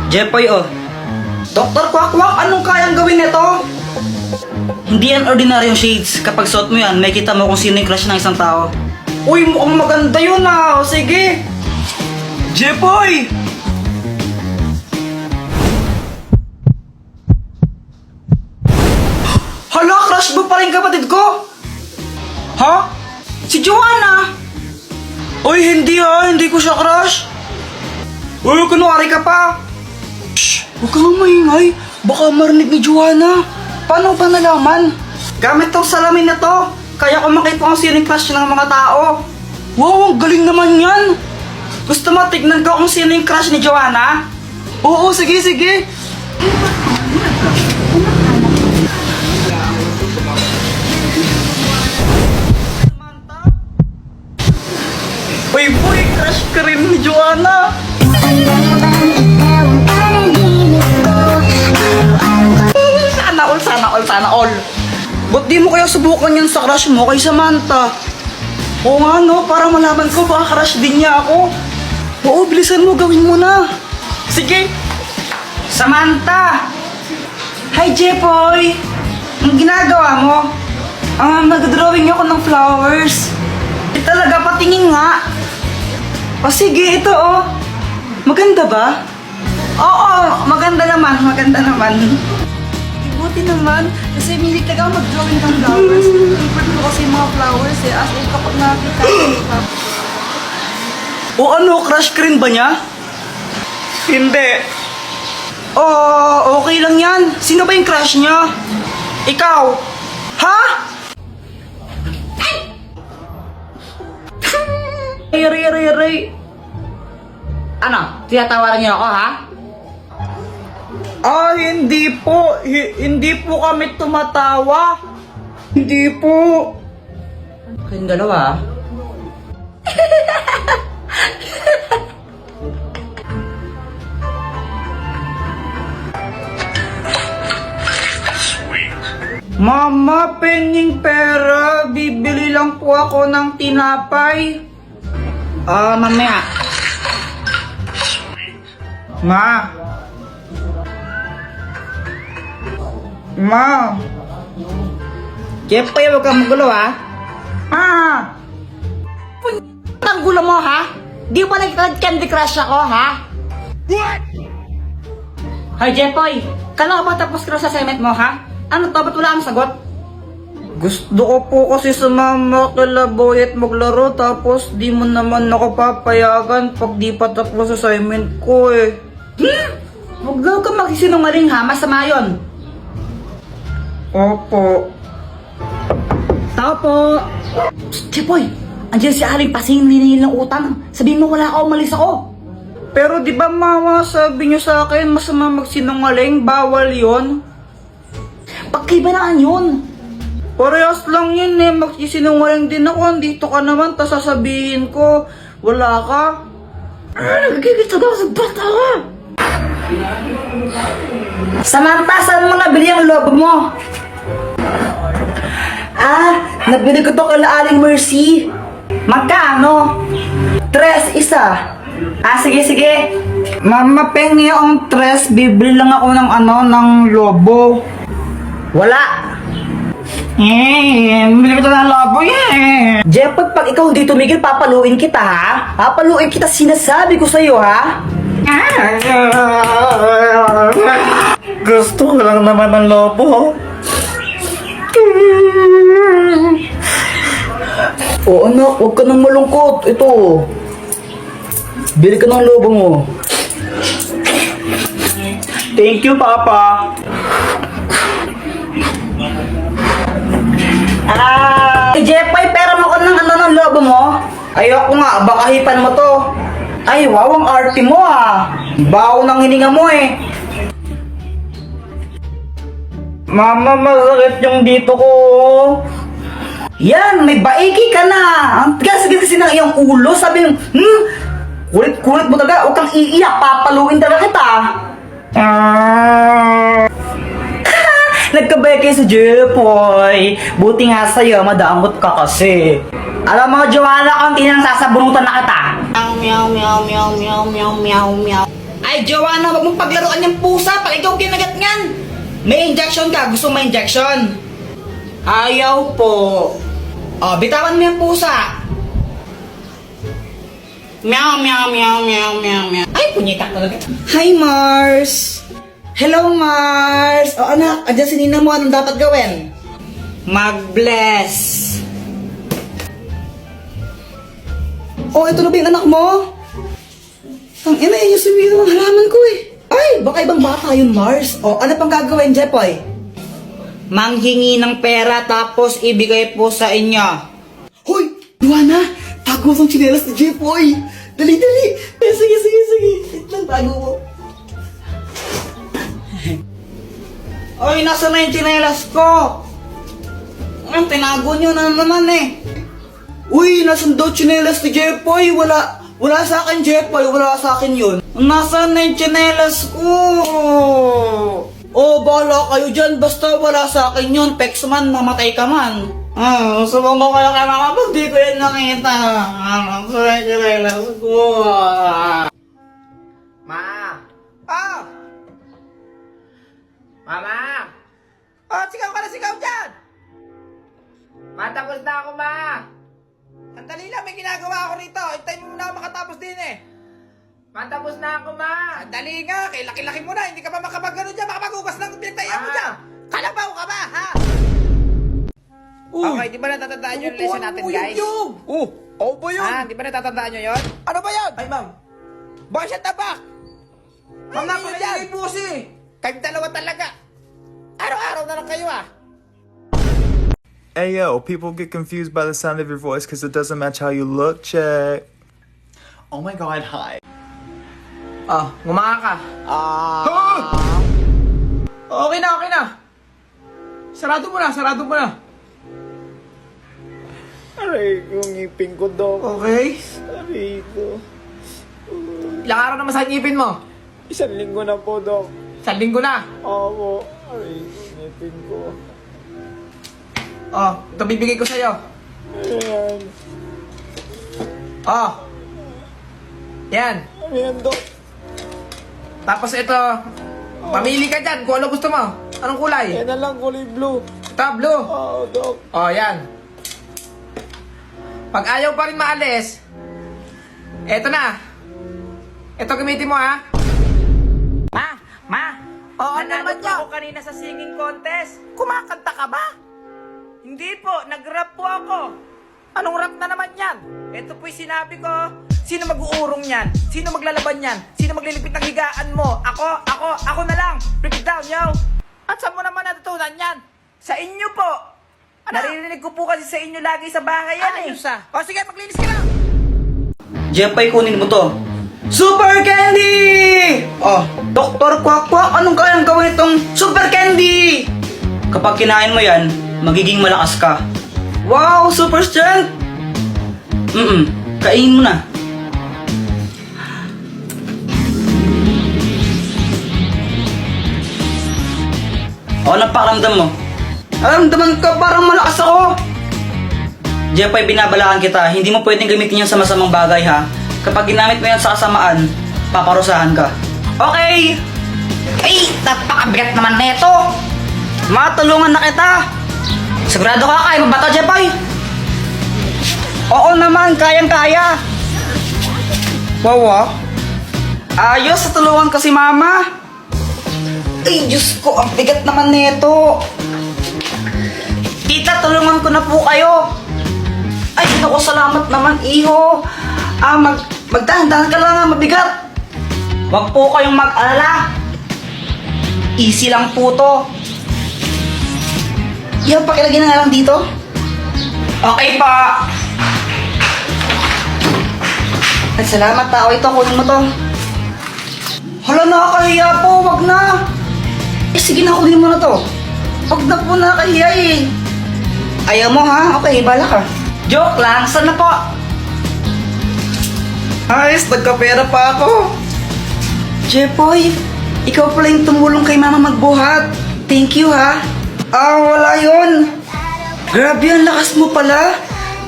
Jepoy, oh. Dr. Quack, anong kayang gawin nito? Hindi yan ordinaryong shades. Kapag suot mo yan, may kita mo kung sino yung crush ng isang tao. Uy, mukhang maganda yun ah. O, sige. Jepoy! Hala, crush mo pa rin kapatid ko? Ha? Si Joanna? Uy, hindi ha. Hindi ko siya crush. Uy, kunwari ka pa. Shh! Huwag kang maingay. Baka marinig ni Joanna. Paano ba nalaman? Gamit tong salamin na to. Kaya ko makita kung sino yung crush ng mga tao. Wow, ang galing naman yan. Gusto mo tignan ko kung sino yung crush ni Joanna? Oo, sige, sige. Uy, boy, crush ka rin ni Joanna. Sana all. Ba't di mo kaya subukan yan sa crush mo kay Samantha? Oo nga no, para malaman ko baka crush din niya ako. Oo, bilisan mo, gawin mo na. Sige. Samantha! Hi, Jepoy! Ang ginagawa mo? Nag-drawing ako ng flowers. Talaga, patingin nga. O sige, ito oh. Maganda ba? Oo, maganda naman. Buti naman, kasi milig talaga ako mag-drawing ng flowers. Favorite ko kasi yung mga flowers eh, as in kapag nakakita ko. O ano, crush ka rin ba niya? Hindi. Oh, okay lang yan. Sino ba yung crush niya? Ikaw? Ha? Ray. Ano? Tinatawaran niyo ako, ha? Hindi po. Hindi po kami tumatawa. Hindi po. Kayong dalawa, Mama, penging pera. Bibili lang po ako ng tinapay. mamaya. Ma. Jepoy, huwag kang magulo, ha? Ang gulo mo, ha? Di ba nag-candy crush ako, ha? What? Hi, Jepoy. Kala ba tapos ka sa assignment mo, ha? Ano to? Ba't wala kang sagot? Gusto ko po kasi sumama kila Boy at maglaro tapos di mo naman ako papayagan pag di pa tapos assignment ko eh. Huwag daw ka magsinungaling, ha? Masama yun. Opo. Tao po. Jepoy, andyan si Aling Pasing niningil ng utang. Sabihin mo wala ka, umalis ako. Pero di ba mama sabi niyo sa akin masama magsinungaling, bawal yon? Pagkibanaan yun. Parehas lang yun eh, magsisinungaling din ako, andito ka naman, tas sasabihin ko, wala ka. Nagigit daw sa bata ka. Samantha, saan mo nabili ang lobo mo? Nabili ko to kay Aling Mercy. Magkano? 3 isa. Sige. Mama, pengi ang 3, bibili lang ako ng lobo. Wala. Bibili ko to ng lobo Jepoy, pag ikaw hindi tumigil, papaluin kita, ha? Papaluin kita, sinasabi ko sa'yo, ha? Gusto ko lang naman ng lobo. Anak, huwag ka nang malungkot. Ito. Bili ka ng lobo mo. Thank you, Papa. Jepoy, pera mo ko ng lobo mo? Ayoko nga, baka hipan mo to. Ay, wow, ang arte mo Bawo ng hininga mo eh. Mama, masakit yung dito ko. Yan, may baiki ka na. Ang tigas-tigas kasi ng iyong ulo. Sabi yung, kulit-kulit mo talaga. Huwag kang iiyak. Papaluin talaga kita. Nagkabay kayo sa Jepoy. Buti nga sa'yo, madaangot ka kasi. Alam mo, Joanna, kung tinang sasabunutan na kita. Meow, meow, meow, meow, meow, meow, meow. Ay, Joanna, wag mong paglaruan yung pusa pag ikaw kinagat niyan. May injection ka. Gusto mo may injection? Ayaw po. Oh, bitawan mo yung pusa. Meow, meow, meow, meow, meow, meow. Ay, punyeta talaga. Hi, Mars. Hello, Mars. O, anak, andyan si Nina mo. Anong dapat gawin? Mag-bless. Oh, ito na ba yung anak mo? Ang ina yun yung sumiyo ng halaman ko eh. Ay, baka ibang bata yun, Mars. O, ano pang gagawin, Jepoy? Manghingi ng pera tapos ibigay po sa inyo. Hoy, Luana, tago mo ang tsinelas ni Jepoy. Dali, dali. Sige. Wait lang, tago mo. Oy, nasa na yung tsinelas ko? Ang tinago nyo na naman eh. Uy, nasan daw tsinelas ni Jepoy? Wala sa akin, Jepoy. Wala sa akin yun. Nasaan na yung tsinelas ko? Oh, bahala kayo dyan. Basta wala sa akin yun. Pex man, mamatay ka man. Subong ko kayo kay mama pag di ko yun nakita. Nasaan na yung tsinelas ko? Ma! Ah! Mama! Ah, sigaw ka na sigaw dyan! Matapos na ako, ma! Sandali lang, may ginagawa ako rito. Hintayin mo muna ako makatapos din eh. Matapos na ako, ma! Sandali nga, kay laki-laki mo na. Hindi ka pa makapagano dyan. Makapaghugas lang kung pinagtayan mo dyan. Kalabaw ka ba, ha? Okay, di ba natatandaan yung lesson natin, guys? Oh, ba yun? Di ba natatandaan nyo yun? Ano ba yan? Ay, ma'am. Bakit siya tabak? Ma'am, napakinggan po si. Kayong dalawa talaga. Araw-araw na lang kayo, ah. Hey yo, people get confused by the sound of your voice because it doesn't match how you look. Check. Oh my god, hi. Ngumanga ka. Okay na. Sarado mo na. Aray, yung ngipin ko, Dok. Okay? Aray ko. Ilang araw naman sa ngipin mo? 1 linggo na po, Dok. 1 linggo na. Opo. Aray ko, ngipin ko. Ito bibigay ko sa'yo. Ayan. Yan. Ano yan, Dok? Tapos ito, mamili ka dyan kung ano gusto mo. Anong kulay? Yan na lang, kulay blue. Ito, blue. Oo, Dok. Yan. Pag ayaw pa rin maalis, eto na. Ito gamitin mo, ha? Ma! Nanalo po ako kanina sa singing contest. Kumakanta ka ba? Hindi po, nag-rap po ako. Anong rap na naman yan? Ito po'y sinabi ko. Sino mag-uurong yan? Sino maglalaban yan? Sino maglilipit ng higaan mo? Ako na lang. Break it down, yo. At saan mo naman natutunan yan? Sa inyo po. Naririnig ko po kasi sa inyo lagi sa bahay yan Ayos, eh. O sige, maglinis ka lang. Jepoy, kunin mo to. Super Candy! Dr. Quack, anong kayang gawin itong Super Candy? Kapag kinain mo yan, magiging malakas ka. Wow, super strength! Kainin mo na. Anong pakiramdam mo? Aramdaman ka parang malakas ako. Jepoy, binabalaan kita. Hindi mo pwedeng gamitin yan sa masamang bagay, ha? Kapag ginamit mo yan sa kasamaan, paparusahan ka. Okay! Ay, napakabigat naman neto! Matulungan na kita! Sigurado ka kaya mo ba ito, Jepoy? Oo naman, kayang-kaya! Wow, ayos, tulungan ko si Mama! Ay, Diyos ko, ang bigat naman neto! Tita, tulungan ko na po kayo! Ay, naku, salamat naman, iho! Magdahan-dahan ka lang, mabigat! Huwag po kayong mag-alala! Easy lang po to! Yung pakilagay na lang dito? Okay pa! Ay, salamat tao. Ito, kunin mo to. Hala, nakakahiya po. Wag na. Sige na, kunin mo na to. Wag na po, nakakahiya eh. Ayaw mo ha? Okay, bala ka. Joke lang. Saan na po? Ayos, nagkapera pa ako. Jepoy, ikaw pala yung tumulong kay Mama magbuhat. Thank you ha. Wala yun. Grabe, ang lakas mo pala.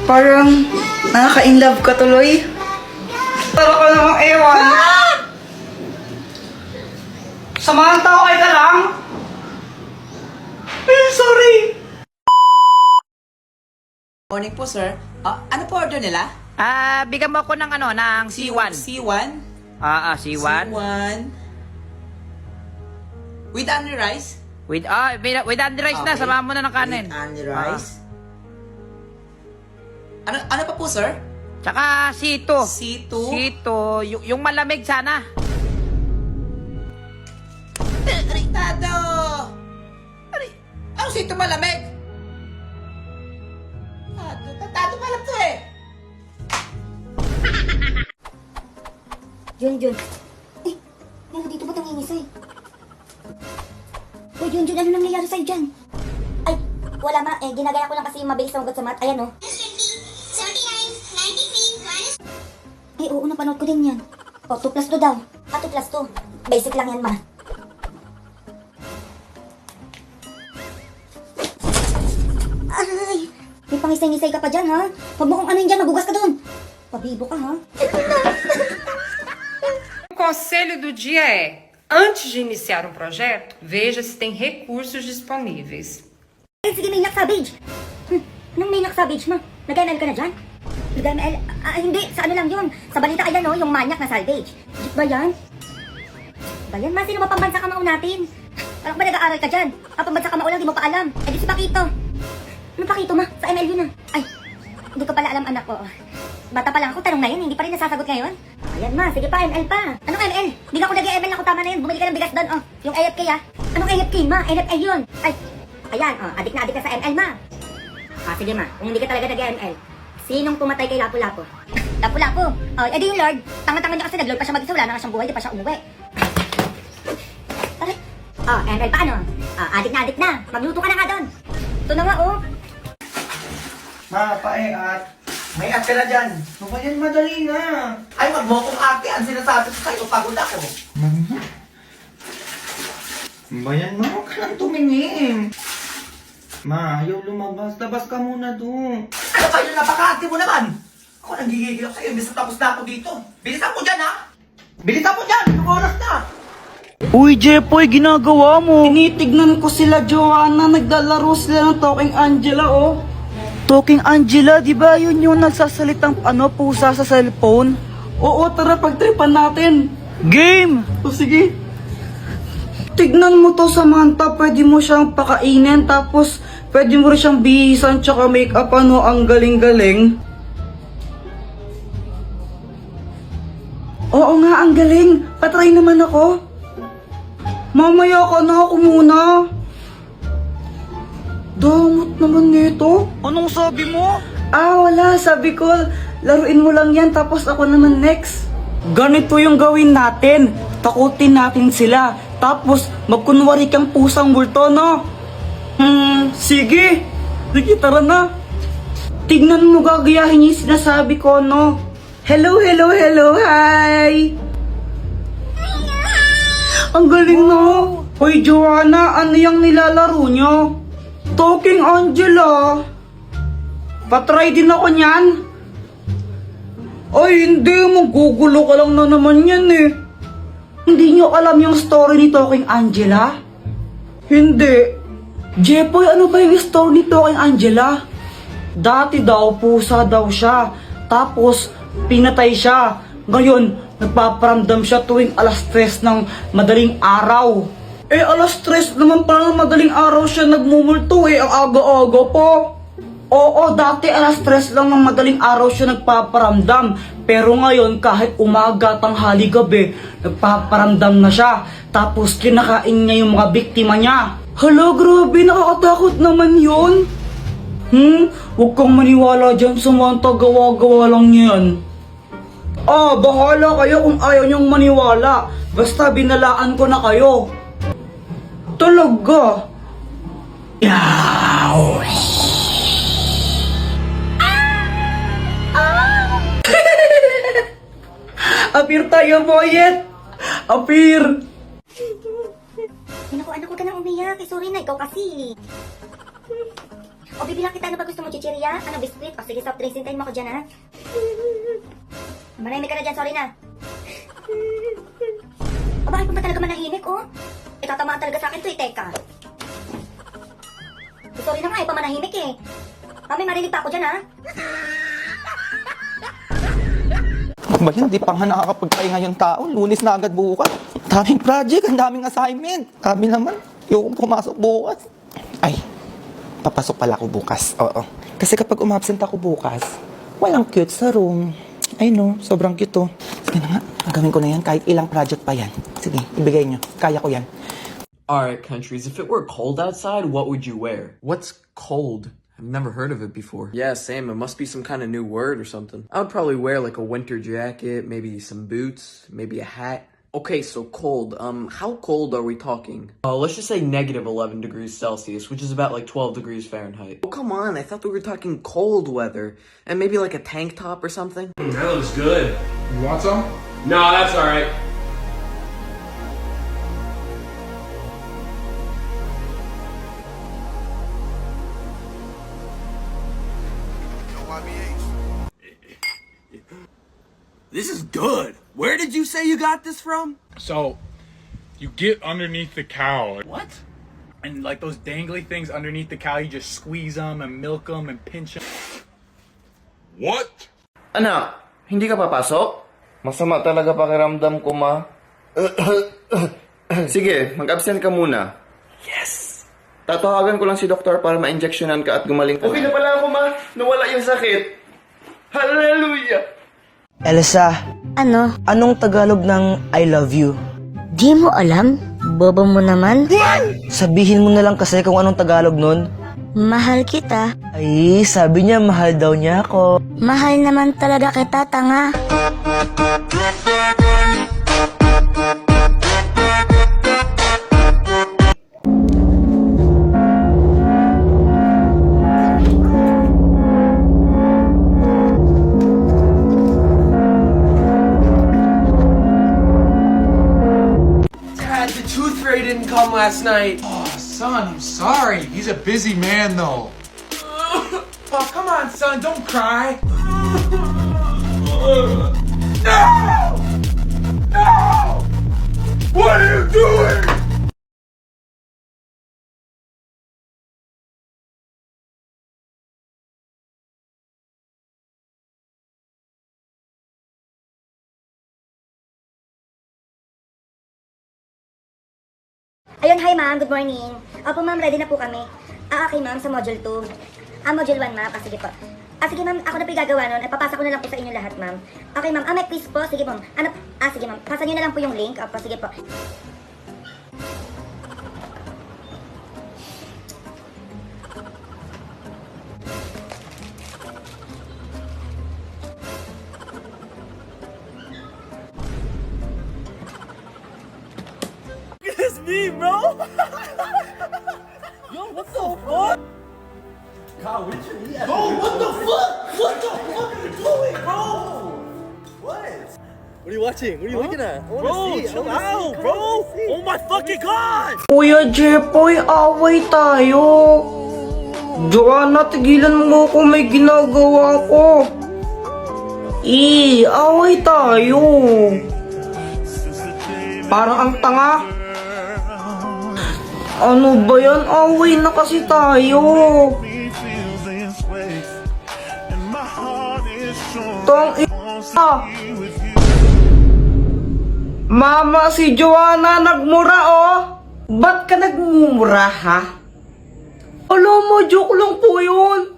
Parang nakaka-inlove ka tuloy. Tara ka namang ewan. Samantha, okay ka lang? Sorry. Morning po, sir. Ano po order nila? Bigyan mo ako ng ng C1. C1? C1. C1. With only rice? With the rice na, Okay. samahan mo na ng kanin. With only rice. Ano pa po, sir? Tsaka C2. C2? C2, yung malamig sana. Ritado! Ano C2 malamig? Tado pa lang to eh. Junjun. Eh, meron dito ba't nangingisay? Uy, Junjun, ano nangyayari sa'yo dyan? Ay, wala ma. Eh, ginagaya ko lang kasi yung mabilis na ugat sa mat. Ayan, oh. Ay, oo, napanood ko din yan. O, 2 plus 2 daw. 2 plus 2. Basic lang yan, ma. Ay, may pangisay-ngisay ka pa dyan, ha? Huwag mo kung ano yun dyan, magugas ka dun. Pabibo ka, ha? O conselho do dia é: antes de iniciar um projeto, veja se tem recursos disponíveis. Eh, sige, Maynak Savage. Anong Maynak Savage, ma? Nag-ML ka na dyan? Nag-ML? Hindi. Sa ano lang yun? Sa balita, ayan, oh, yung manyak na salvage. Legit ba yan? Ba yan, ma? Sino ba pambansa kamao natin? Parang ba nag-aaral ka dyan? Pambansa kamao lang, di mo pa alam. Eh, di si Pakito. Ano Pakito, ma? Sa ML yun, ah. Ay, hindi ko pala alam, anak ko. Bata pa lang ako, tanong na yun, hindi pa rin nasasagot ngayon. Ayan, ma. Sige pa, ML pa. Anong ML? Hindi na ako nag-ML, ako tama na yun. Bumili ka ng bigas doon, oh. Yung AFK, ah. Anong AFK, ma? NFL yun. Ay, ayan, oh. Adik na ka sa ML, ma. Sige, ma. Kung hindi ka talaga nag-ML, sinong pumatay kay Lapu-Lapu? Lapu-Lapu? Oh, edi yung Lord. Tanga-tanga niya kasi nag-Lord pa siya mag-isa. Wala na nga siyang buhay, di pa siya umuwi. Tara. Oh, ML pa ano? Adik na. Magluto ka na nga doon. Ito na nga, oh. Ma, at may at ka na dyan. Ano ba yan, madali na. Ay, wag mo akong ate. Ang sinasabi ko sa'yo, pagod ako. Bayan mo, huwag ka nang tumingin. Ma, ayaw lumabas. Labas ka muna doon. Ano kayo, napaka-ate mo naman? Ako nanggigigil ako sa'yo, imbis na tapos na ako dito. Bilisan mo dyan, ha? Bilisan mo dyan! Anong oras na? Uy, Jepoy, ginagawa mo. Tinitignan ko sila, Joanna. Naglalaro sila ng Talking Angela, oh. Talking Angela, di ba yun yung nagsasalitang pusa sa cellphone? Oo, tara, pagtripan natin. Game! O sige. Tignan mo to, Samantha. Pwede mo siyang pakainin, tapos pwede mo rin siyang bihisan tsaka make-up, ang galing-galing. Oo nga, ang galing. Patry naman ako. Mamaya ka na, ako muna. Damot naman nito. Anong sabi mo? Wala. Sabi ko, laruin mo lang yan, tapos ako naman next. Ganito yung gawin natin. Takutin natin sila. Tapos, magkunwari kang pusang multo, no? Sige. Sige, tara na. Tignan mo, gagayahin yung sinasabi ko, no? Hello, hi! Ang galing, no? Hoy, Joanna, ano yung nilalaro nyo? Talking Angela. Patry din ako niyan. Ay, hindi. Magugulo ka lang na naman yan, eh. Hindi nyo alam yung story ni Talking Angela? Hindi. Jepoy, ano ba yung story ni Talking Angela? Dati daw, pusa daw siya. Tapos, pinatay siya. Ngayon, nagpaparamdam siya tuwing alas 3 ng madaling araw. Eh, alas 3 naman pala ng madaling araw siya nagmumulto, eh. Ang aga-aga po. Oo, dati alas 3 lang ng madaling araw siya nagpaparamdam. Pero ngayon, kahit umaga, tanghali, gabi, nagpaparamdam na siya. Tapos kinakain niya yung mga biktima niya. Hala, grabe, nakakatakot naman yun. Huwag kang maniwala dyan, Samantha, gawa-gawa lang yan. Bahala kayo kung ayaw niyong maniwala. Basta binalaan ko na kayo. Talaga? Yaw! Apir tayo, Boyet! Apir! Ay, naku, anak, huwag ka nang umiyak. Sorry na, ikaw kasi. O, bibilang kita, ano ba gusto mo, chichirya? Ano, biscuit? O, sige, soft drinks, hintayin mo ako dyan, ha? Manahimik ka na dyan, sorry na. O, bakit mo ba talaga manahimik, oh? tatamaan talaga sa akin to eh, teka. Sorry na nga eh, pamanahimik eh. Mami, marinig pa ako dyan ha. Ba yan, di pa nga nakakapagpahinga yung tao. Lunes na agad bukas. Daming project, ang daming assignment. Kami naman, yung pumasok bukas. Ay, papasok pala ako bukas. Oo. Kasi kapag umabsent ako bukas, walang cute sa room. Ay no, sobrang cute to. Sige na nga, gagawin ko na yan kahit ilang project pa yan. Sige, ibigay nyo. Kaya ko yan. Alright, countries, if it were cold outside, what would you wear? What's cold? I've never heard of it before. Yeah, same. It must be some kind of new word or something. I would probably wear like a winter jacket, maybe some boots, maybe a hat. Okay, so cold. How cold are we talking? Let's just say -11 degrees Celsius, which is about like 12 degrees Fahrenheit. Oh, come on. I thought we were talking cold weather. And maybe like a tank top or something? That looks good. You want some? No, that's alright. This is good. Where did you say you got this from? So, you get underneath the cow. What? And like those dangly things underneath the cow, you just squeeze them and milk them and pinch them. What? Anak, hindi ka papasok? Masama talaga pakiramdam ko, ma. Sige, mag-absent ka muna. Yes! Tatawagan ko lang si doktor para ma-injectionan ka at gumaling ka. Okay na pala ako, ma. Nawala yung sakit. Hallelujah! Elsa, Ano? anong Tagalog ng I love you? Di mo alam? Bobo mo naman? Sabihin mo na lang kasi kung anong Tagalog nun. Mahal kita. Ay, sabi niya mahal daw niya ako. Mahal naman talaga kita, tanga. Dad, the tooth fairy didn't come last night. Oh, son, I'm sorry. He's a busy man, though. Oh, come on, son, don't cry. No! No! What are you doing? Ayun, hi ma'am, good morning. Opo ma'am, ready na po kami. Okay ma'am, sa module 2. Module 1 ma'am, sige po. Sige ma'am, ako na po yung gagawa nun. Papasa ko na lang po sa inyo lahat ma'am. Okay ma'am, may quiz po, sige po. Sige ma'am, pasa nyo na lang po yung link. Opo, sige po. Kuya Jepoy, away tayo. Joanna, tigilan mo ko, may ginagawa ko. Away tayo. Parang ang tanga. Ano ba yan? Away na kasi tayo. Tong Mama, si Joanna nagmura oh. Ba't ka nagmumura ha? Alam mo, joke lang po yun.